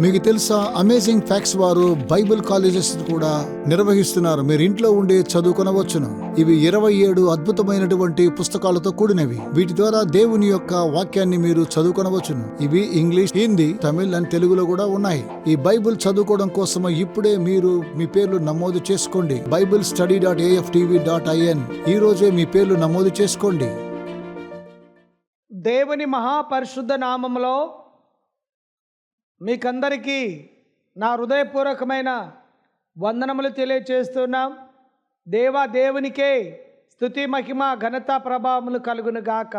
మీకు తెలుసా, amazing facts వారు బైబిల్ కాలేజెస్ కూడా నిర్వహిస్తున్నారు. మీరు ఇంట్లో ఉండి చదువుకొనవచ్చును. ఇవి 27 అద్భుతమైనటువంటి పుస్తకాలతో కూడినవి. వీటి ద్వారా దేవుని యొక్క వాక్యాన్ని మీరు చదువుకొనవచ్చును. ఇవి ఇంగ్లీష్, హిందీ, తమిళ్ అండ్ తెలుగులో కూడా ఉన్నాయి. ఈ బైబిల్ చదువుకోవడం కోసం ఇప్పుడే మీరు మీ పేర్లు నమోదు చేసుకోండి. BibleStudy.AFTV.in ఈ రోజే మీ పేర్లు నమోదు చేసుకోండి. దేవుని మహాపరిశుద్ధ నామములో మీకందరికీ నా హృదయపూర్వకమైన వందనములు తెలియచేస్తున్నాం. దేవునికే స్తుతి, మహిమ, ఘనత, ప్రభావములు కలుగును గాక.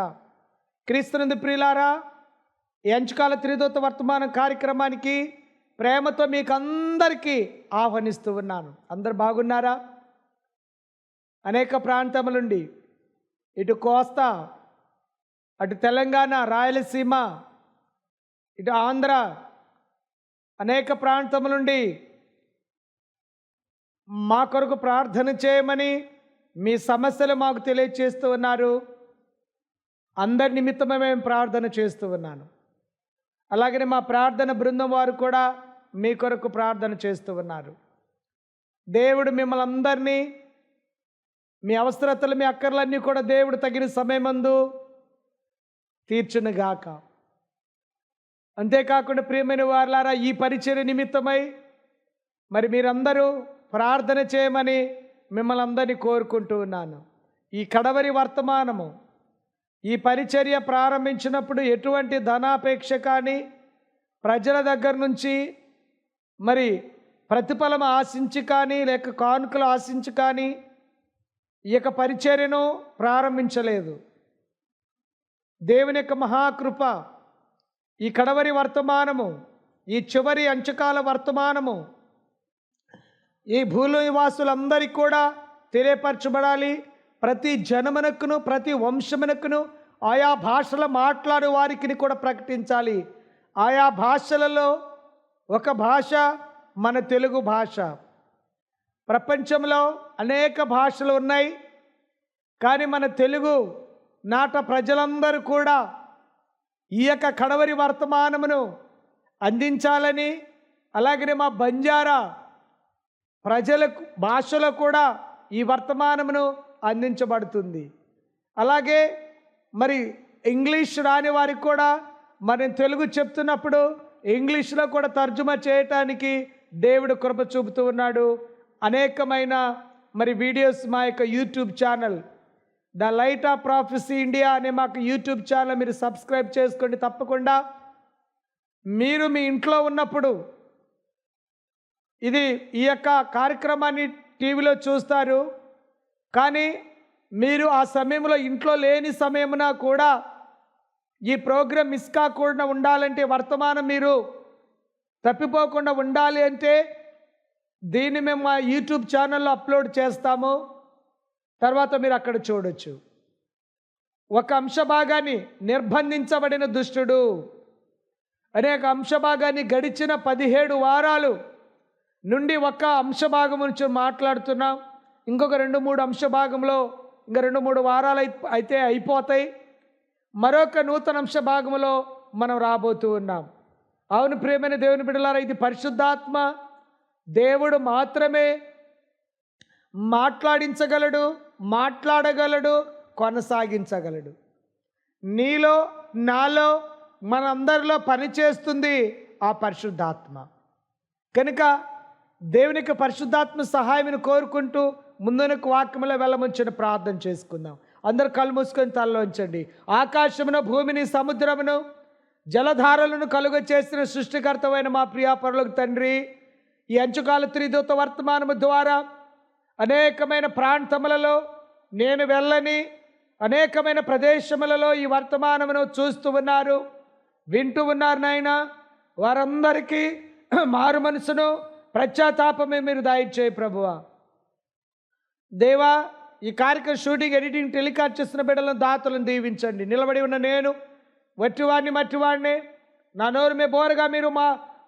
క్రీస్తునందు ప్రియులారా, ఈ అంచుకాల త్రిదూత వర్తమానం కార్యక్రమానికి ప్రేమతో మీకందరికీ ఆహ్వానిస్తూ ఉన్నాను. అందరు బాగున్నారా? అనేక ప్రాంతముల నుండి, ఇటు కోస్తా, అటు తెలంగాణ, రాయలసీమ, ఇటు ఆంధ్ర, అనేక ప్రాంతముల నుండి మా కొరకు ప్రార్థన చేయమని మీ సమస్యలు మాకు తెలియచేస్తూ ఉన్నారు. అందరి నిమిత్తమే మేము ప్రార్థన చేస్తూ ఉన్నాను. అలాగనే మా ప్రార్థన బృందం వారు కూడా మీ కొరకు ప్రార్థన చేస్తూ ఉన్నారు. దేవుడు మిమ్మల్ని అందరినీ, మీ అవసరతలు, మీ అక్కర్లన్నీ కూడా దేవుడు తగిన సమయమందు తీర్చునుగాక. అంతేకాకుండా ప్రియమైన వారలారా, ఈ పరిచర్య నిమిత్తమై మరి మీరందరూ ప్రార్థన చేయమని మిమ్మల్ని అందరినీ కోరుకుంటూ ఉన్నాను. ఈ కడవరి వర్తమానము, ఈ పరిచర్య ప్రారంభించినప్పుడు ఎటువంటి ధనాపేక్ష కానీ, ప్రజల దగ్గర నుంచి మరి ప్రతిఫలం ఆశించి కానీ, లేక కానుకలు ఆశించి కానీ ఈ యొక్క పరిచర్యను ప్రారంభించలేదు. దేవుని యొక్క మహాకృప, ఈ కడవరి వర్తమానము, ఈ చివరి అంచకాల వర్తమానము ఈ భూనివాసులందరికీ కూడా తెలియపరచబడాలి. ప్రతి జనమునకును, ప్రతి వంశమునకును, ఆయా భాషలు మాట్లాడే వారికి కూడా ప్రకటించాలి. ఆయా భాషలలో ఒక భాష మన తెలుగు భాష. ప్రపంచంలో అనేక భాషలు ఉన్నాయి, కానీ మన తెలుగు నాట ప్రజలందరూ కూడా ఈ యొక్క కడవరి వర్తమానమును అందించాలని, అలాగనే మా బంజారా ప్రజలకు భాషలో కూడా ఈ వర్తమానమును అందించబడుతుంది. అలాగే మరి ఇంగ్లీష్ రాని వారికి కూడా మనం తెలుగు చెప్తున్నప్పుడు ఇంగ్లీష్లో కూడా తర్జుమా చేయటానికి దేవుడు కృప చూపుతూ ఉన్నాడు. అనేకమైన మరి వీడియోస్ మా యొక్క YouTube channel the light of prophecy India అనే మాకు యూట్యూబ్ ఛానల్ మీరు సబ్స్క్రైబ్ చేసుకోండి. తప్పకుండా మీరు మీ ఇంట్లో ఉన్నప్పుడు ఈ యొక్క కార్యక్రమాన్ని టీవీలో చూస్తారు, కానీ మీరు ఆ సమయంలో ఇంట్లో లేని సమయమున కూడా ఈ ప్రోగ్రాం మిస్ కాకుండా ఉండాలంటే, వర్తమానం మీరు తప్పిపోకుండా ఉండాలి అంటే దీన్ని మేము మా యూట్యూబ్ ఛానల్లో అప్లోడ్ చేస్తాము. తర్వాత మీరు అక్కడ చూడొచ్చు. ఒక అంశభాగాన్ని నిర్బంధించబడిన దుష్టుడు అనేక అంశభాగాన్ని గడిచిన 17 వారాలు నుండి ఒక అంశభాగం నుంచి మాట్లాడుతున్నాం. ఇంకొక 2-3 అంశభాగంలో ఇంకా 2-3 వారాలు అయితే అయిపోతాయి. మరొక నూతన అంశభాగంలో మనం రాబోతూ ఉన్నాం. అవును ప్రియమైన దేవుని బిడ్డలారా, ఇది పరిశుద్ధాత్మ దేవుడు మాత్రమే మాట్లాడగలడు, కొనసాగించగలడు. నీలో, నాలో, మనందరిలో పనిచేస్తుంది ఆ పరిశుద్ధాత్మ. కనుక దేవునికి పరిశుద్ధాత్మ సహాయం కోరుకుంటూ ముందునకు వాక్యంలో వెళ్ళముంచిన ప్రార్థన చేసుకుందాం. అందరు కళ్ళు మూసుకొని తలలోంచండి. ఆకాశమును, భూమిని, సముద్రమును, జలధారలను కలుగ చేసిన సృష్టికర్తమైన మా ప్రియాపరులకు తండ్రి, ఈ అంచుకాల త్రిదూత వర్తమానము ద్వారా అనేకమైన ప్రాంతములలో, నేను వెళ్ళని అనేకమైన ప్రదేశములలో ఈ వర్తమానమును చూస్తూ ఉన్నారు, వింటూ ఉన్నారు. నాయన, వారందరికీ మారు మనసును, పశ్చాత్తాపమే మీరు దయచేయి ప్రభువా. దేవా, ఈ కార్యక్రమం షూటింగ్, ఎడిటింగ్, టెలికాస్ట్ చేస్తున్న బిడ్డలను, దాతలను దీవించండి. నిలబడి ఉన్న నేను వట్టివాడిని, మట్టివాడిని, నా నోరు మీ బోరగా మీరు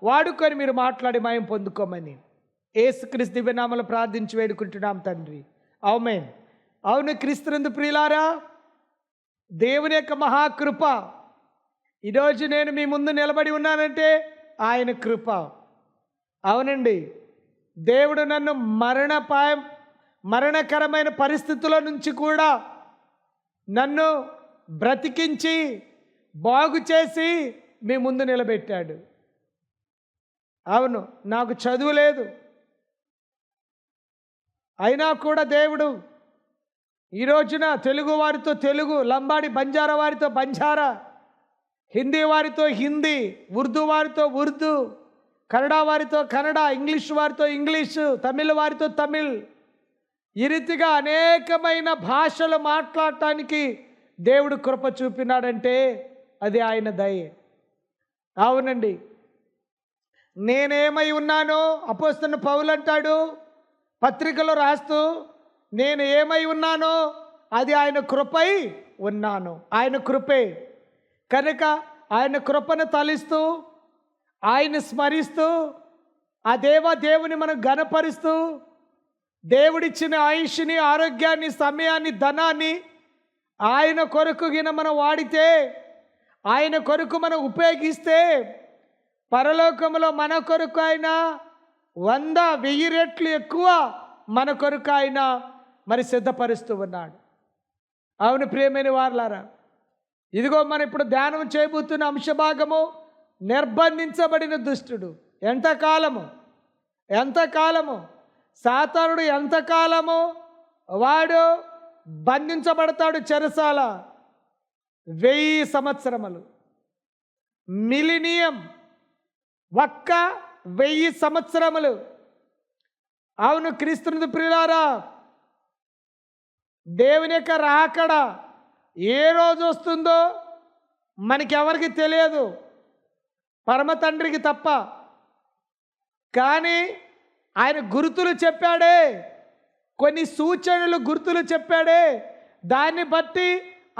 వాడుకొని మీరు మాట్లాడి మాయం పొందుకోమని యేసుక్రీస్తు దివ్యనామములో ప్రార్థించి వేడుకుంటున్నాం తండ్రి, ఆమేన్. అవును క్రీస్తునందు ప్రియులారా, దేవుని యొక్క మహాకృప ఈరోజు నేను మీ ముందు నిలబడి ఉన్నానంటే ఆయన కృప. అవునండి, దేవుడు నన్ను మరణకరమైన పరిస్థితుల నుంచి కూడా నన్ను బ్రతికించి బాగు చేసి మీ ముందు నిలబెట్టాడు. అవును, నాకు చదువు లేదు, అయినా కూడా దేవుడు ఈ రోజున తెలుగు వారితో తెలుగు, లంబాడి బంజారా వారితో బంజారా, హిందీ వారితో హిందీ, ఉర్దూ వారితో ఉర్దూ, కన్నడ వారితో కన్నడ, ఇంగ్లీష్ వారితో ఇంగ్లీషు, తమిళ్ వారితో తమిళ్, ఈ రీతిగా అనేకమైన భాషలు మాట్లాడటానికి దేవుడు కృప చూపినాడంటే అది ఆయన దయే. అవునండి, నేనేమై ఉన్నానో అపోస్తలుడైన పౌలు అంటాడు పత్రికలో రాస్తూ, నేను ఏమై ఉన్నానో అది ఆయన కృపై ఉన్నాను. ఆయన కృపే కనుక ఆయన కృపను తలిస్తూ, ఆయన్ని స్మరిస్తూ, ఆ దేవుని మనం ఘనపరుస్తూ, దేవుడిచ్చిన ఆయుష్ని, ఆరోగ్యాన్ని, సమయాన్ని, ధనాన్ని ఆయన కొరకు మనం వాడితే, ఆయన కొరకు మనం ఉపయోగిస్తే, పరలోకములో మన కొరకు ఆయన 100,000 రెట్లు ఎక్కువ మన కొరకు ఆయన మరి సిద్ధపరుస్తూ ఉన్నాడు. అవును ప్రియమైన వారలారా, ఇదిగో మనం ఇప్పుడు ధ్యానం చేయబోతున్న అంశభాగము నిర్బంధించబడిన దుష్టుడు. ఎంతకాలము సాతానుడు ఎంతకాలము వాడు బంధించబడతాడు? చెరసాల 1000 సంవత్సరములు, మిలినియం 1000 సంవత్సరములు. అవును క్రీస్తునందు ప్రియులారా, దేవుని యొక్క రాకడ ఏ రోజు వస్తుందో మనకెవరికి తెలియదు, పరమ తండ్రికి తప్ప. కానీ ఆయన గుర్తులు చెప్పాడే, కొన్ని సూచనలు గుర్తులు చెప్పాడే, దాన్ని బట్టి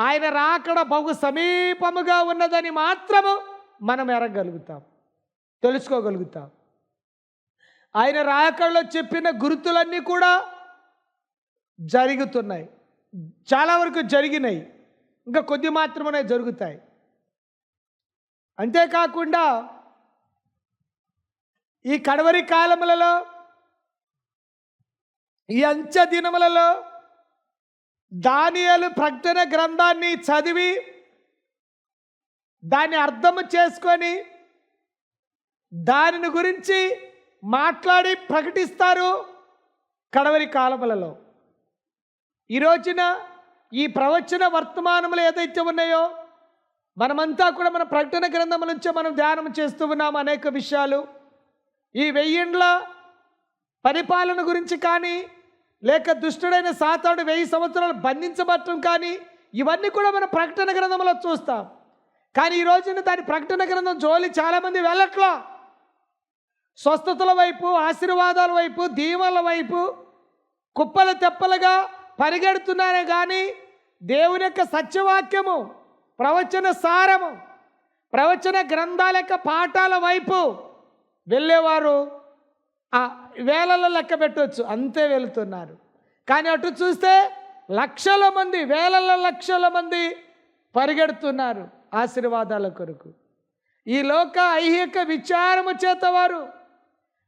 ఆయన రాకడ బహు సమీపముగా ఉన్నదని మాత్రము మనం ఎరగలుగుతాం, తెలుసుకోగలుగుతాం. ఆయన రాకడలో చెప్పిన గుర్తులన్నీ కూడా జరుగుతున్నాయి, చాలా వరకు జరిగినాయి, ఇంకా కొద్ది మాత్రమే జరుగుతాయి. అంతేకాకుండా ఈ కడవరి కాలములలో, ఈ అంచె దినములలో దానియేలు ప్రకటన గ్రంథాన్ని చదివి దాన్ని అర్థము చేసుకొని దానిని గురించి మాట్లాడి ప్రకటిస్తారు. కడవరి కాలములలో ఈ రోజున ఈ ప్రవచన వర్తమానములు ఏదైతే ఉన్నాయో మనమంతా కూడా మన ప్రకటన గ్రంథం నుంచే మనం ధ్యానం చేస్తూ ఉన్నాము. అనేక విషయాలు ఈ 1000 ఏండ్ల పరిపాలన గురించి కానీ, లేక దుష్టుడైన సాతానుడు 1000 సంవత్సరాలు బంధించబడటం కానీ, ఇవన్నీ కూడా మన ప్రకటన గ్రంథంలో చూస్తాం. కానీ ఈ రోజున దాని ప్రకటన గ్రంథం జోలి చాలామంది వెళ్ళట్లా. స్వస్థతల వైపు, ఆశీర్వాదాల వైపు, దీవెనల వైపు కుప్పల తెప్పలుగా పరిగెడుతున్నారే కానీ దేవుని యొక్క సత్యవాక్యము, ప్రవచన సారము, ప్రవచన గ్రంథాల యొక్క పాఠాల వైపు వెళ్ళేవారు వేలలో లెక్క పెట్టవచ్చు, అంతే వెళుతున్నారు. కానీ అటు చూస్తే లక్షల మంది, లక్షల మంది పరిగెడుతున్నారు ఆశీర్వాదాల కొరకు. ఈ లోక ఐహిక విచారము చేత వారు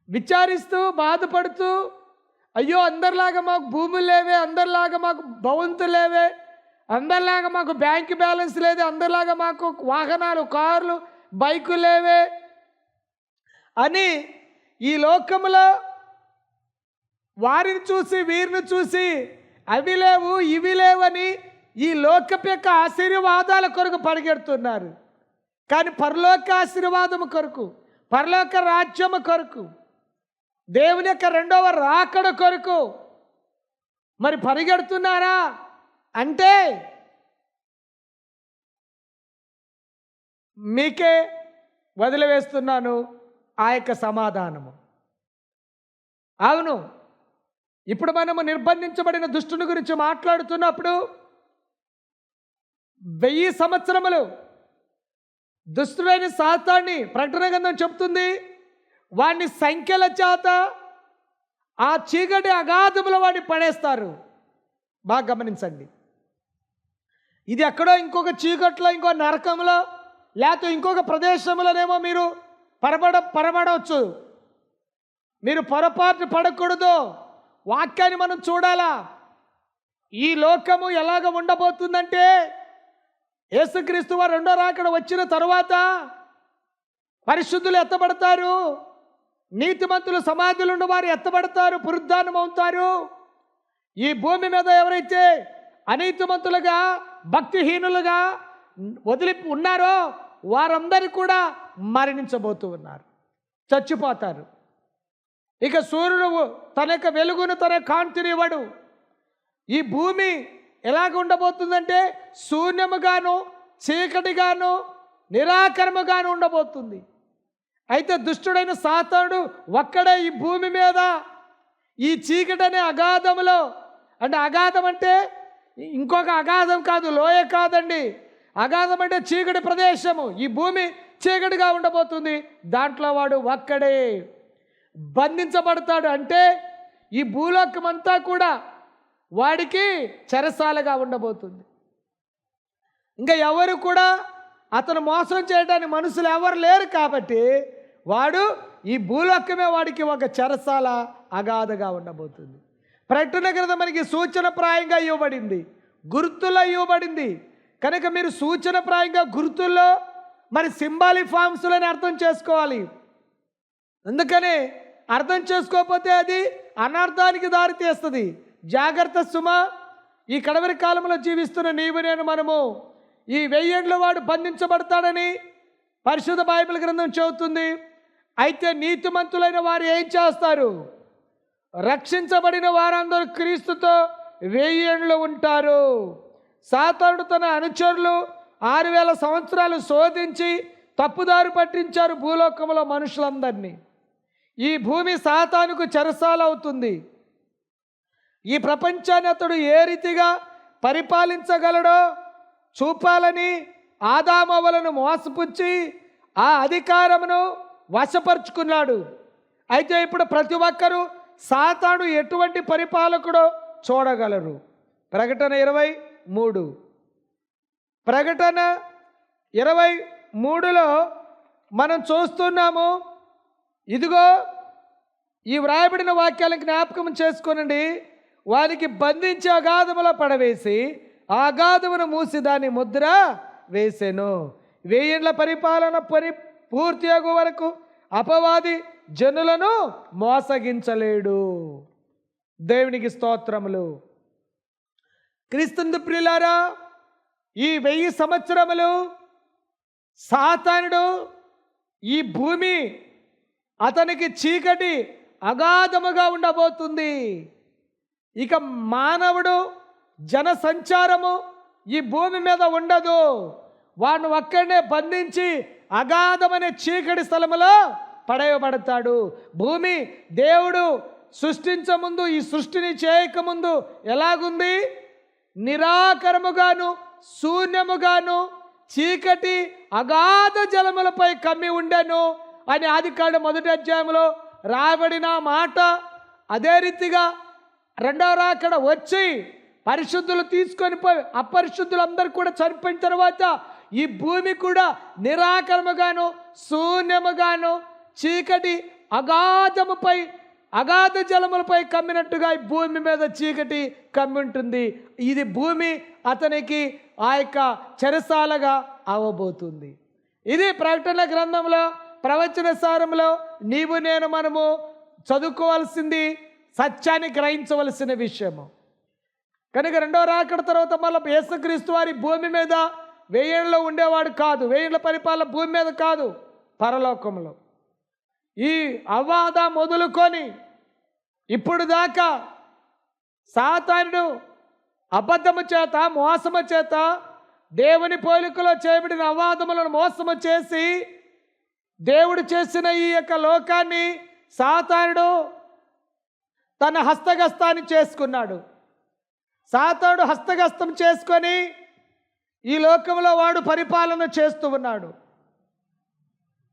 విచారిస్తూ బాధపడుతూ, అయ్యో అందరిలాగా మాకు భూములు లేవే, అందరిలాగా మాకు భవంతులు లేవే, అందరిలాగా మాకు బ్యాంక్ బ్యాలెన్స్ లేదు, అందరిలాగా మాకు వాహనాలు, కార్లు, బైకులు లేవే అని ఈ లోకములో వారిని చూసి వీరిని చూసి అవి లేవు ఇవి లేవని ఈ లోకపు యొక్క ఆశీర్వాదాల కొరకు పరిగెడుతున్నారు. కానీ పరలోక ఆశీర్వాదము కొరకు, పరలోక రాజ్యము కొరకు, దేవుని యొక్క రెండవ రాకడ కొరకు మరి పరిగెడుతున్నారా అంటే మీకే వదిలివేస్తున్నాను ఆ యొక్క సమాధానము. అవును, ఇప్పుడు మనము నిర్బంధించబడిన దుష్టుని గురించి మాట్లాడుతున్నప్పుడు 1000 సంవత్సరములు దుష్టుడైన సాతాన్ని ప్రకటన గ్రంథం చెప్తుంది, వాడిని సంఖ్యల చేత ఆ చీకటి అగాధములో వాడిని పడేస్తారు. బాగా గమనించండి, ఇది ఎక్కడో ఇంకొక చీకట్లో, ఇంకో నరకంలో, లేకపోతే ఇంకొక ప్రదేశంలోనేమో మీరు పరబడవచ్చు. మీరు పొరపాటు పడకూడదు. వాక్యాన్ని మనం చూడాలా. ఈ లోకము ఎలాగ ఉండబోతుందంటే, యేసుక్రీస్తు వారు రెండో రాకడ వచ్చిన తరువాత పరిశుద్ధులు ఎత్తబడతారు, నీతిమంతులు సమాధులు ఉన్న వారు ఎత్తబడతారు, పునరుద్ధానం అవుతారు. ఈ భూమి మీద ఎవరైతే అనీతిమంతులుగా భక్తిహీనులుగా వదిలి ఉన్నారో వారందరూ కూడా మరణించబోతూ ఉన్నారు, చచ్చిపోతారు. ఇక సూర్యుడు తన యొక్క వెలుగును, తన కాంతిని ఇవ్వడు. ఈ భూమి ఎలాగ ఉండబోతుందంటే శూన్యముగాను, చీకటిగాను, నిరాకరముగాను ఉండబోతుంది. అయితే దుష్టుడైన సాతానుడు ఒక్కడే ఈ భూమి మీద ఈ చీకటి అనే అగాధములో, అంటే అగాధం అంటే ఇంకొక అగాధం కాదు, లోయ కాదండి. అగాధం అంటే చీకటి ప్రదేశము. ఈ భూమి చీకటిగా ఉండబోతుంది. దాంట్లో వాడు ఒక్కడే బంధించబడతాడు. అంటే ఈ భూలోకమంతా కూడా వాడికి చెరసాలగా ఉండబోతుంది. ఇంకా ఎవరు కూడా అతను మోసం చేయడానికి మనుషులు ఎవరు లేరు కాబట్టి వాడు ఈ భూలోకమే వాడికి ఒక చెరసాల, అగాధగా ఉండబోతుంది. ప్రకటన గ్రంథం మనకి సూచనప్రాయంగా ఇవ్వబడింది, గుర్తుల్లో ఇవ్వబడింది. కనుక మీరు సూచనప్రాయంగా గుర్తుల్లో మరి సింబాలిక్ ఫామ్స్లోనే అర్థం చేసుకోవాలి. అందుకని అర్థం చేసుకోకపోతే అది అనర్థానికి దారితీస్తుంది. జాగ్రత్త సుమ. ఈ కడవరి కాలంలో జీవిస్తున్న నీవు నేను మనము ఈ 1000 ఏండ్ల వాడు బంధించబడతాడని పరిశుద్ధ బైబిల్ గ్రంథం చెబుతుంది. అయితే నీతిమంతులైన వారు ఏం చేస్తారు? రక్షించబడిన వారందరూ క్రీస్తుతో 1000 ఏండ్లు ఉంటారు. సాతానుడు తన అనుచరులు 6000 సంవత్సరాలు శోధించి తప్పుదారి పట్టించారు భూలోకంలో మనుషులందరినీ. ఈ భూమి సాతానుకు చెరసాల అవుతుంది. ఈ ప్రపంచాన్ని అతడు ఏ రీతిగా పరిపాలించగలడో చూపాలని ఆదామవలను మోసపుచ్చి ఆ అధికారమును వశపరుచుకున్నాడు. అయితే ఇప్పుడు ప్రతి ఒక్కరూ సాతాను ఎటువంటి పరిపాలకుడో చూడగలరు. ప్రకటన 23 ప్రకటన 23లో మనం చూస్తున్నాము. ఇదిగో ఈ వ్రాయబడిన వాక్యాలను జ్ఞాపకం చేసుకోనండి. వారికి బంధించి అగాధములో పడవేసి ఆ అగాధమును మూసి దాని ముద్ర వేసెను. 1000 ఏండ్ల పరిపాలన పూర్తి అగు వరకు అపవాది జనులను మోసగించలేడు. దేవునికి స్తోత్రములు. క్రీస్తు ప్రియులారా, ఈ 1000 సంవత్సరములు సాతానుడు ఈ భూమి అతనికి చీకటి అగాధముగా ఉండబోతుంది. ఇక మానవుడు జన సంచారము ఈ భూమి మీద ఉండదు. వాడిని ఒక్కడనే బంధించి అగాధమనే చీకటి స్థలములో పడేయబడతాడు. భూమి దేవుడు సృష్టించముందు, ఈ సృష్టిని చేయకముందు ఎలాగుంది? నిరాకరముగాను, శూన్యముగాను, చీకటి అగాధ జలములపై కమ్మి ఉండెను అని ఆదికాండం 1వ అధ్యాయంలో రాబడిన మాట. అదే రీతిగా రెండవ రాకడ వచ్చి పరిశుద్ధులు తీసుకొని పోయి అపరిశుద్ధులందరూ కూడా చనిపోయిన తర్వాత ఈ భూమి కూడా నిరాకరముగాను, శూన్యముగాను, చీకటి అగాధముపై, అగాధ జలములపై కమ్మినట్టుగా ఈ భూమి మీద చీకటి కమ్మి ఉంటుంది. ఇది భూమి అతనికి ఆ యొక్క చెరసాలగా అవ్వబోతుంది. ఇది ప్రకటన గ్రంథంలో ప్రవచన సారంలో నీవు నేను మనము చదువుకోవాల్సింది, సత్యాన్ని గ్రహించవలసిన విషయము. కనుక రెండవ రాకడ తర్వాత మళ్ళీ యేసుక్రీస్తు వారి భూమి మీద 1000 ఏండ్లో ఉండేవాడు కాదు. 1000 ఏండ్ల పరిపాలన భూమి మీద కాదు, పరలోకంలో. ఈ అవ్వాద మొదలుకొని ఇప్పుడు దాకా సాతానుడు అబద్ధము చేత, మోసము చేత, దేవుని పోలికలో చేయబడిన అవాదములను మోసము చేసి దేవుడు చేసిన ఈ యొక్క లోకాన్ని సాతానుడు తన హస్తగస్తాన్ని చేసుకున్నాడు. సాతానుడు హస్తగస్తం చేసుకొని ఈ లోకంలో వాడు పరిపాలన చేస్తూ ఉన్నాడు.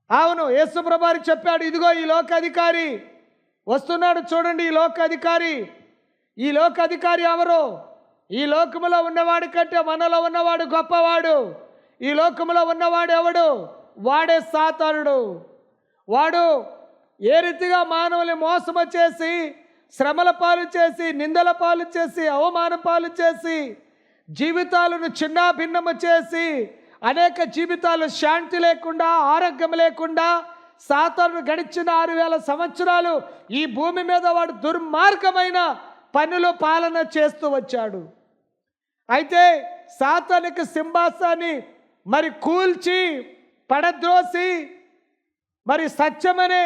అవును, యేసు ప్రభువు చెప్పాడు, ఇదిగో ఈ లోకాధికారి వస్తున్నాడు చూడండి. ఈ లోకాధికారి, ఈ లోకాధికారి ఎవరు? ఈ లోకములో ఉన్నవాడి కంటే మనలో ఉన్నవాడు గొప్పవాడు. ఈ లోకములో ఉన్నవాడు ఎవడు? వాడే సాతానుడు. వాడు ఏ రీతిగా మానవుల్ని మోసము చేసి, శ్రమల పాలు చేసి, నిందల పాలు చేసి, అవమాన పాలు చేసి, జీవితాలను చిన్నాభిన్నము చేసి, అనేక జీవితాలు శాంతి లేకుండా, ఆరోగ్యం లేకుండా, సాతాను గడిచిన 6000 సంవత్సరాలు ఈ భూమి మీద వాడు దుర్మార్గమైన పనులు పాలన చేస్తూ వచ్చాడు. అయితే సాతానుకి సింహాసాన్ని మరి కూల్చి పడద్రోసి మరి సత్యమనే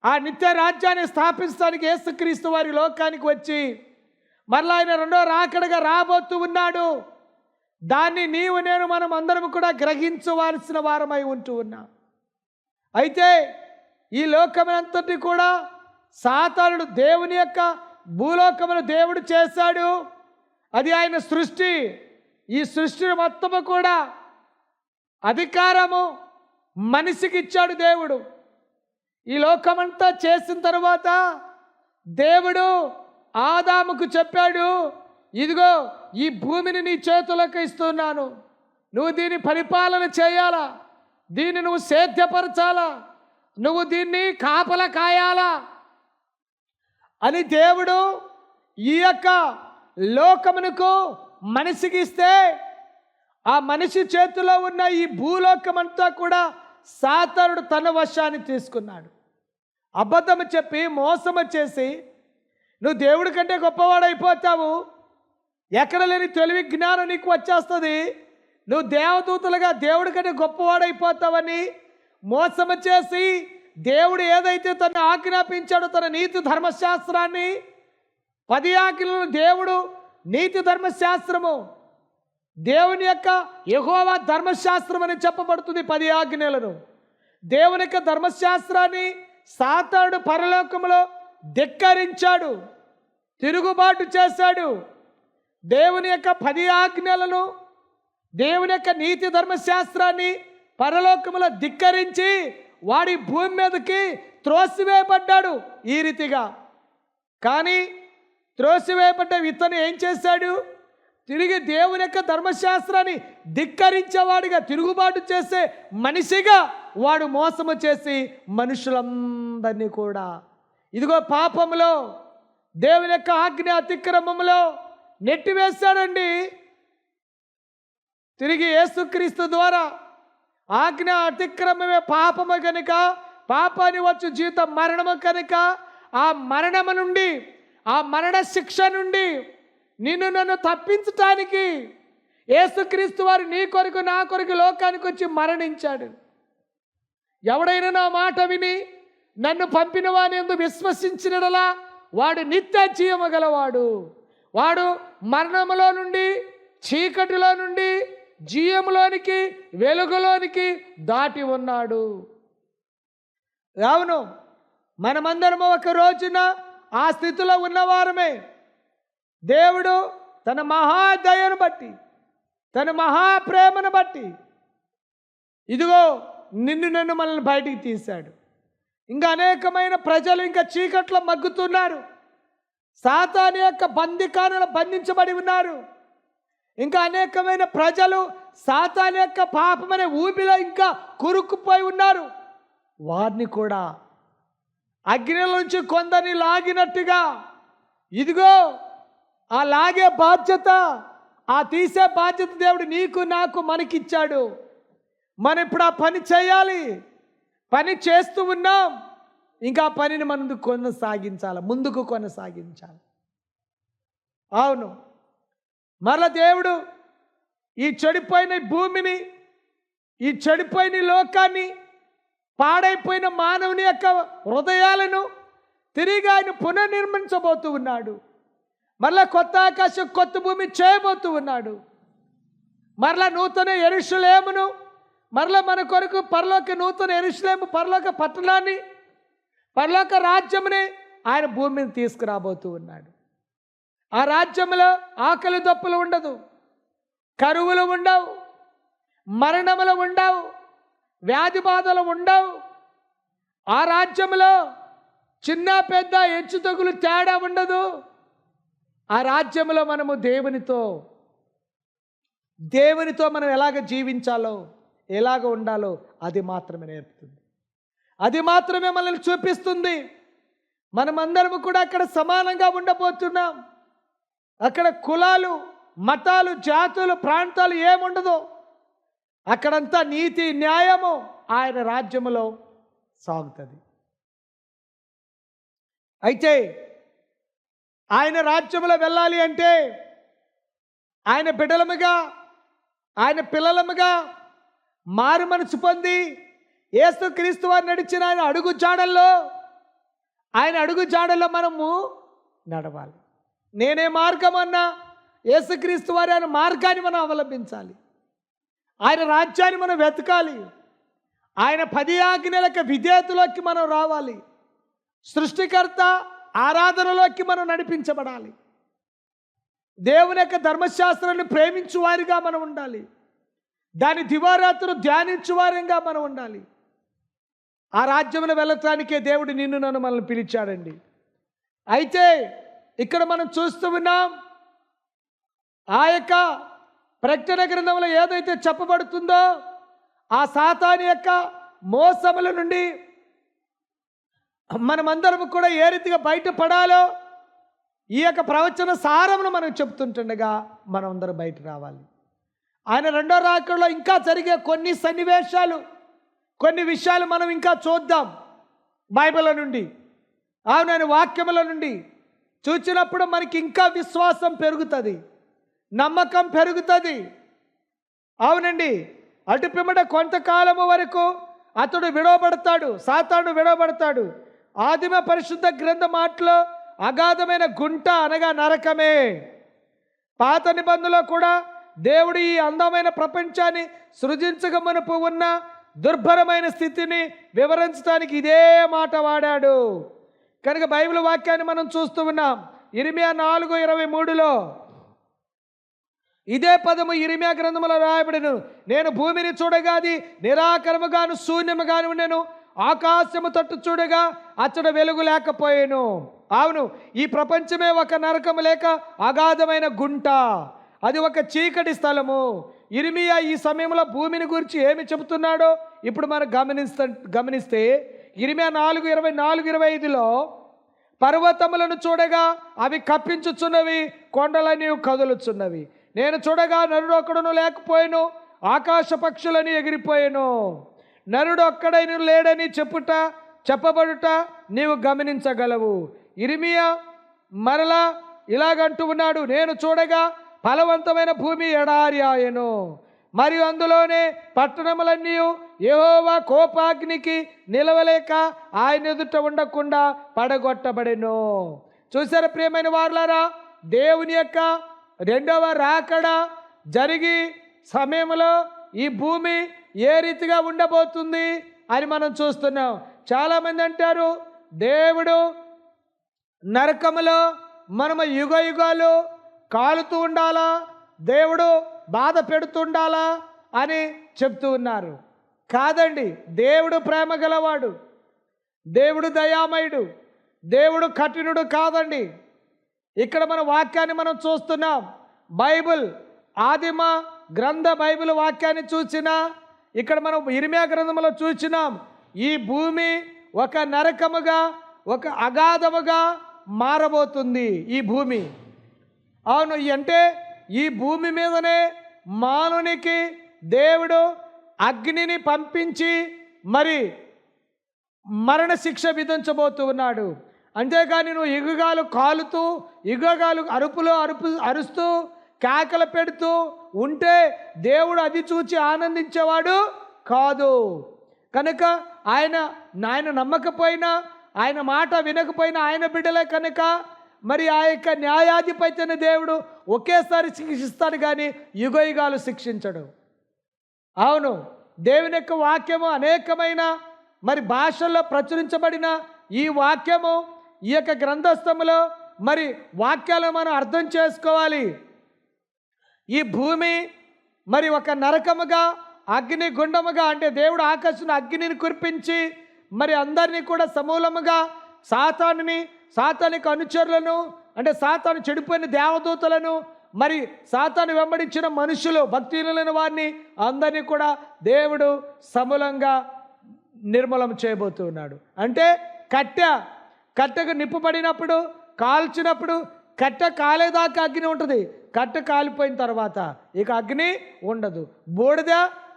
ఆ నిత్య రాజ్యాన్ని స్థాపించడానికి యేసుక్రీస్తు వారి లోకానికి వచ్చి మరలా ఆయన రెండో రాకడగా రాబోతూ ఉన్నాడు. దాన్ని నీవు నేను మనం అందరం కూడా గ్రహించవలసిన వారమై ఉంటూ ఉన్నాం. అయితే ఈ లోకమంతటి కూడా సాతానుడు దేవుని యొక్క భూలోకమును దేవుడు చేశాడు. అది ఆయన సృష్టి. ఈ సృష్టిని మొత్తము కూడా అధికారము మనిషికి ఇచ్చాడు దేవుడు. ఈ లోకమంతా చేసిన తర్వాత దేవుడు ఆదాముకు చెప్పాడు, ఇదిగో ఈ భూమిని నీ చేతులకు ఇస్తున్నాను, నువ్వు దీన్ని పరిపాలన చేయాలా, దీన్ని నువ్వు సేద్యపరచాలా, నువ్వు దీన్ని కాపల కాయాలా అని దేవుడు ఈ యొక్క లోకమునకు మనిషికి ఇస్తే, ఆ మనిషి చేతిలో ఉన్న ఈ భూలోకమంతా కూడా సాతానుడు తన వశాన్ని తీసుకున్నాడు. అబద్ధము చెప్పి మోసము చేసి నువ్వు దేవుడి కంటే గొప్పవాడైపోతావు, ఎక్కడ లేని తెలివి జ్ఞానం నీకు వచ్చేస్తుంది, నువ్వు దేవదూతలుగా దేవుడి కంటే గొప్పవాడైపోతావని మోసము చేసి దేవుడు ఏదైతే తను ఆజ్ఞాపించాడో తన నీతి ధర్మశాస్త్రాన్ని, 10 ఆజ్ఞలను దేవుడు నీతి ధర్మశాస్త్రము, దేవుని యొక్క యెహోవా ధర్మశాస్త్రం అని చెప్పబడుతుంది. 10 ఆజ్ఞలను దేవుని యొక్క ధర్మశాస్త్రాన్ని సాతానుడు పరలోకములో ధిక్కరించాడు, తిరుగుబాటు చేశాడు. దేవుని యొక్క 10 ఆజ్ఞలను, దేవుని యొక్క నీతి ధర్మశాస్త్రాన్ని పరలోకములో ధిక్కరించి వాడి భూమి మీదకి త్రోసివేయబడ్డాడు ఈ రీతిగా. కానీ త్రోసివేయబడ్డ ఇతను ఏం చేశాడు? తిరిగి దేవుని యొక్క ధర్మశాస్త్రాన్ని ధిక్కరించేవాడిగా, తిరుగుబాటు చేసే మనిషిగా వాడు మోసము చేసి మనుషులందరినీ కూడా ఇదిగో పాపములో, దేవుని యొక్క ఆజ్ఞ అతిక్రమములో నెట్టివేశాడండి. తిరిగి యేసుక్రీస్తు ద్వారా ఆజ్ఞ అతిక్రమమే పాపము కనుక, పాపాన్ని వచ్చు జీవితం మరణము కనుక, ఆ మరణము నుండి, ఆ మరణ శిక్ష నుండి నిన్ను నన్ను తప్పించటానికి యేసుక్రీస్తు వారు నీ కొరకు నా కొరకు లోకానికి వచ్చి మరణించాడు. ఎవడైనా నా మాట విని నన్ను పంపిన వాని యందు విశ్వసించినడలా వాడు నిత్య జీవము గలవాడు. వాడు మరణములో నుండి, చీకటిలో నుండి జీవములోనికి, వెలుగులోనికి దాటి ఉన్నాడు. అవును, మనమందరము ఒక రోజున ఆ స్థితిలో ఉన్నవారమే. దేవుడు తన మహాదయను బట్టి, తన మహాప్రేమను బట్టి ఇదిగో నిన్ను నన్ను మనల్ని బయటికి తీశాడు. ఇంకా అనేకమైన ప్రజలు ఇంకా చీకట్లో మగ్గుతున్నారు, సాతాను యొక్క బందికానులు బంధించబడి ఉన్నారు. ఇంకా అనేకమైన ప్రజలు సాతాను యొక్క పాపమనే ఊపిలో ఇంకా కురుక్కుపోయి ఉన్నారు. వారిని కూడా అగ్నిలో నుంచి కొందరిని లాగినట్టుగా ఇదిగో ఆ లాగే బాధ్యత, ఆ తీసే బాధ్యత దేవుడు నీకు నాకు మనకిచ్చాడు. మనం ఇప్పుడు ఆ పని చేయాలి. పని చేస్తూ ఉన్నాం, ఇంకా పనిని మనం ముందుకు కొనసాగించాలి. అవును, మరల దేవుడు ఈ చెడిపోయిన భూమిని, ఈ చెడిపోయిన లోకాన్ని, పాడైపోయిన మానవుని యొక్క హృదయాలను తిరిగి ఆయన పునర్నిర్మించబోతూ ఉన్నాడు. మరలా కొత్త ఆకాశం, కొత్త భూమి చేయబోతూ ఉన్నాడు. మరలా నూతన యెరూషలేమును, మరలా మన కొరకు పరలోక నూతన యెరూషలేము, పరలోక పట్టణాన్ని, పరలోక రాజ్యముని ఆయన భూమిని తీసుకురాబోతూ ఉన్నాడు. ఆ రాజ్యంలో ఆకలి దప్పులు ఉండదు, కరువులు ఉండవు, మరణములు ఉండవు, వ్యాధి బాధలు ఉండవు. ఆ రాజ్యంలో చిన్న పెద్ద హెచ్చుతగులు తేడా ఉండదు. ఆ రాజ్యంలో మనము దేవునితో మనం ఎలాగ జీవించాలో, ఎలాగ ఉండాలో అది మాత్రమే నేర్పుతుంది. అది మాత్రమే మనల్ని చూపిస్తుంది. మనమందరము కూడా అక్కడ సమానంగా ఉండబోతున్నాం. అక్కడ కులాలు, మతాలు, జాతులు, ప్రాంతాలు ఏముండదు. అక్కడంతా నీతి, న్యాయము ఆయన రాజ్యములో సాగుతుంది. అయితే ఆయన రాజ్యములో వెళ్ళాలి అంటే ఆయన బిడ్డలముగా, ఆయన పిల్లలముగా మారు మనసు పొంది యేసుక్రీస్తు వారు నడిచిన ఆయన అడుగు జాడల్లో మనము నడవాలి. నేనే మార్గం అన్నా యేసుక్రీస్తు వారి ఆయన మార్గాన్ని మనం అవలంబించాలి. ఆయన రాజ్యాన్ని మనం వెతకాలి. ఆయన 10 ఆజ్ఞలకు విధేయతలోకి మనం రావాలి. సృష్టికర్త ఆరాధనలోకి మనం నడిపించబడాలి. దేవుని యొక్క ధర్మశాస్త్రాన్ని ప్రేమించు వారిగా మనం ఉండాలి. దాని దివారాత్రులు ధ్యానించు వారిగా మనం ఉండాలి. ఆ రాజ్యమును వెళ్ళటానికే దేవుడు నిన్ను నన్ను మనల్ని పిలిచాడండి. అయితే ఇక్కడ మనం చూస్తూ ఉన్నాం, ఆ యొక్క ప్రకటన గ్రంథంలో ఏదైతే చెప్పబడుతుందో ఆ సాతాను యొక్క మోసముల నుండి మనమందరం కూడా ఏ రీతిగా బయటపడాలో ఈ యొక్క ప్రవచన సారమును మనం చెప్తుంటుండగా మనం అందరం బయట రావాలి. ఆయన రెండో రాకడలో ఇంకా జరిగే కొన్ని సన్నివేశాలు, కొన్ని విషయాలు మనం ఇంకా చూద్దాం బైబిల్ నుండి, ఆయన వాక్యముల నుండి చూచినప్పుడు మనకి ఇంకా విశ్వాసం పెరుగుతుంది, నమ్మకం పెరుగుతుంది. అవునండి, అటు పిమ్మట కొంతకాలము వరకు అతడు విడవబడతాడు, సాతాను విడవబడతాడు. ఆదిమ పరిశుద్ధ గ్రంథ మాటలో అగాధమైన గుంట అనగా నరకమే. పాత నిబంధనలో కూడా దేవుడు ఈ అందమైన ప్రపంచాన్ని సృజించగమనుపు ఉన్న దుర్భరమైన స్థితిని వివరించడానికి ఇదే మాట వాడాడు. కనుక బైబిల్ వాక్యాన్ని మనం చూస్తూ ఉన్నాం. ఇర్మియా 4:23లో ఇదే పదము ఇర్మియా గ్రంథములో రాయబడిను. నేను భూమిని చూడగా అది నిరాకరముగాను శూన్యముగాను ఉండెను, ఆకాశము తట్టు చూడగా అచ్చట వెలుగు లేకపోయాను. అవును, ఈ ప్రపంచమే ఒక నరకము లేక అగాధమైన గుంట, అది ఒక చీకటి స్థలము. ఇర్మియా ఈ సమయంలో భూమిని గురించి ఏమి చెబుతున్నాడో ఇప్పుడు మనం గమనిస్తే ఇర్మియా 4:24-25లో పర్వతములను చూడగా అవి కప్పించుచున్నవి, కొండలని కదులుచున్నవి. నేను చూడగా నరుడు ఒక్కడును లేకపోయాను, ఆకాశ పక్షులని ఎగిరిపోయాను. నరుడు ఒక్కడైన లేడని చెప్పబడుట నీవు గమనించగలవు. ఇర్మియా మరలా ఇలాగంటూ ఉన్నాడు, నేను చూడగా ఫలవంతమైన భూమి ఎడారి ఆయను, మరియు అందులోనే పట్టణములన్నీ యెహోవా కోపాగ్నికి నిలవలేక ఆయన ఎదుట ఉండకుండా పడగొట్టబడెను. చూసారా ప్రియమైన వారులారా, దేవుని యొక్క రెండవ రాకడ జరిగి సమయంలో ఈ భూమి ఏ రీతిగా ఉండబోతుంది అని మనం చూస్తున్నాం. చాలామంది అంటారు, దేవుడు నరకములో మనము యుగ యుగాలు కాలుతూ ఉండాలా, దేవుడు బాధ పెడుతుండాలా అని చెప్తూ ఉన్నారు. కాదండి, దేవుడు ప్రేమ గలవాడు, దేవుడు దయామయుడు, దేవుడు కఠినుడు కాదండి. ఇక్కడ మన వాక్యాన్ని మనం చూస్తున్నాం. బైబిల్ ఆదిమ గ్రంథ బైబిల్ వాక్యాన్ని చూసినా, ఇక్కడ మనం ఇర్మియా గ్రంథంలో చూసినాం, ఈ భూమి ఒక నరకముగా, ఒక అగాధముగా మారబోతుంది ఈ భూమి. అవును, అంటే ఈ భూమి మీదనే మానవునికి దేవుడు అగ్నిని పంపించి మరి మరణ శిక్ష విధించబోతూ ఉన్నాడు. అంతేగాని నువ్వు యుగాలు కాలుతూ, యుగాలు అరుస్తూ కేకలు పెడుతూ ఉంటే దేవుడు అది చూచి ఆనందించేవాడు కాదు. కనుక ఆయన నమ్మకపోయినా, ఆయన మాట వినకపోయినా ఆయన బిడ్డలే కనుక మరి ఆ యొక్క న్యాయాధిపతిని దేవుడు ఒకేసారి శిక్షిస్తాడు, కానీ యుగాలు శిక్షించడు. అవును, దేవుని యొక్క వాక్యము అనేకమైన మరి భాషల్లో ప్రచురించబడిన ఈ వాక్యము, ఈ యొక్క గ్రంథస్థములో మరి వాక్యాలను మనం అర్థం చేసుకోవాలి. ఈ భూమి మరి ఒక నరకముగా, అగ్ని గుండముగా, అంటే దేవుడు ఆకాశం అగ్నిని కురిపించి మరి అందరినీ కూడా సమూలముగా సాతానికి అనుచరులను, అంటే సాతాను చెడిపోయిన దేవదూతలను, మరి సాతాను వెంబడించిన మనుషులు, భక్తిహీనులైన వారిని అందరినీ కూడా దేవుడు సమూలంగా నిర్మూలన చేయబోతూ ఉన్నాడు. అంటే కట్టెకు నిప్పు పడినప్పుడు, కాల్చినప్పుడు కట్టె కాలేదాకా అగ్ని ఉంటుంది. కట్టె కాలిపోయిన తర్వాత ఇక అగ్ని ఉండదు, బూడిద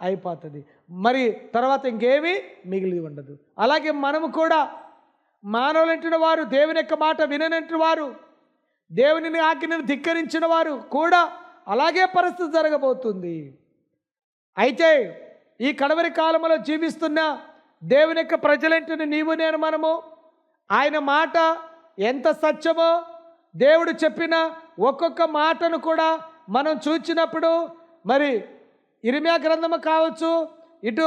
అయిపోతుంది. మరి తర్వాత ఇంకేమీ మిగిలి ఉండదు. అలాగే మనము కూడా మానవులంటున్న వారు, దేవుని యొక్క మాట విననంటున్న వారు, దేవుని ఆజ్ఞను ధిక్కరించిన వారు కూడా అలాగే పరిస్థితి జరగబోతుంది. అయితే ఈ కడవరి కాలంలో జీవిస్తున్న దేవుని యొక్క ప్రజలంటున్న నీవు నేను మనము ఆయన మాట ఎంత సత్యమో, దేవుడు చెప్పిన ఒక్కొక్క మాటను కూడా మనం చూచినప్పుడు, మరి ఇర్మియా గ్రంథము కావచ్చు, ఇటు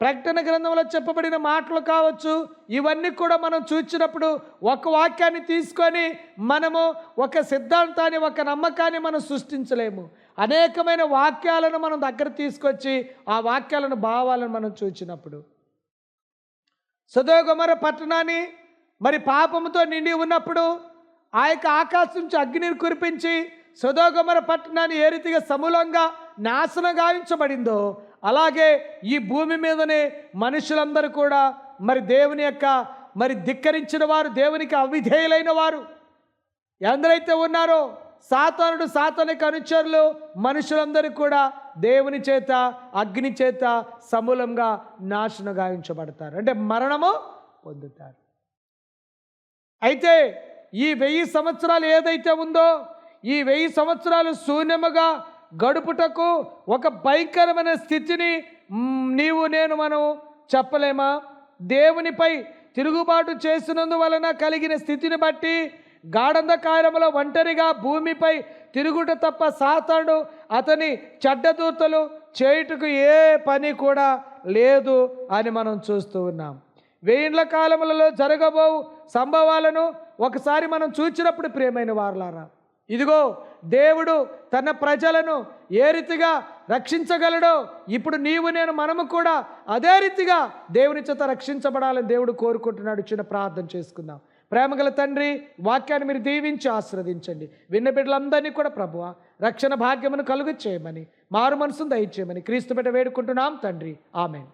ప్రకటన గ్రంథంలో చెప్పబడిన మాటలు కావచ్చు, ఇవన్నీ కూడా మనం చూచినప్పుడు ఒక వాక్యాన్ని తీసుకొని మనము ఒక సిద్ధాంతాన్ని, ఒక నమ్మకాన్ని మనం సృష్టించలేము. అనేకమైన వాక్యాలను మనం దగ్గర తీసుకొచ్చి ఆ వాక్యాలను, భావాలను మనం చూచినప్పుడు, సొదొమ గొమొర్రా పట్టణాన్ని మరి పాపముతో నిండి ఉన్నప్పుడు ఆ యొక్క ఆకాశం నుంచి అగ్నిని కురిపించి సొదొమ గొమొర్రా పట్టణాన్ని ఏ రీతిగా సమూలంగా నాశనం గావించబడిందో, అలాగే ఈ భూమి మీదనే మనుషులందరూ కూడా మరి దేవుని యొక్క మరి ధిక్కరించిన వారు, దేవునికి అవిధేయులైన వారు ఎందరైతే ఉన్నారో, సాతానునికి అనుచరులు మనుషులందరూ కూడా దేవుని చేత, అగ్ని చేత సమూలంగా నాశనం గావించబడతారు. అంటే మరణము పొందుతారు. అయితే ఈ 1000 సంవత్సరాలు ఏదైతే ఉందో, ఈ 1000 సంవత్సరాలు శూన్యముగా గడుపుటకు ఒక భయంకరమైన స్థితిని నీవు నేను మనం చెప్పలేమా? దేవునిపై తిరుగుబాటు చేసినందువలన కలిగిన స్థితిని బట్టి గాఢంధకారములో ఒంటరిగా భూమిపై తిరుగుట తప్ప సాతానుడు అతని చెడ్డదూతలు చేయుటకు ఏ పని కూడా లేదు అని మనం చూస్తూ ఉన్నాం. 1000 కాలములలో జరగబోవు సంభవాలను ఒకసారి మనం చూచినప్పుడు, ప్రియమైన వారలారా, ఇదిగో దేవుడు తన ప్రజలను ఏ రీతిగా రక్షించగలడో, ఇప్పుడు నీవు నేను మనము కూడా అదే రీతిగా దేవుని చేత రక్షించబడాలని దేవుడు కోరుకుంటున్నాడు. చిన్న ప్రార్థన చేసుకుందాం. ప్రేమగల తండ్రి, వాక్యాన్ని మీరు దీవించి ఆశీర్వదించండి. విన్న బిడ్డలందరినీ కూడా ప్రభువా రక్షణ భాగ్యమును కలుగు చేయమని, మారు మనసును దయచేయమని క్రీస్తు బిడ్డ వేడుకుంటున్నాం తండ్రి. ఆమేన్.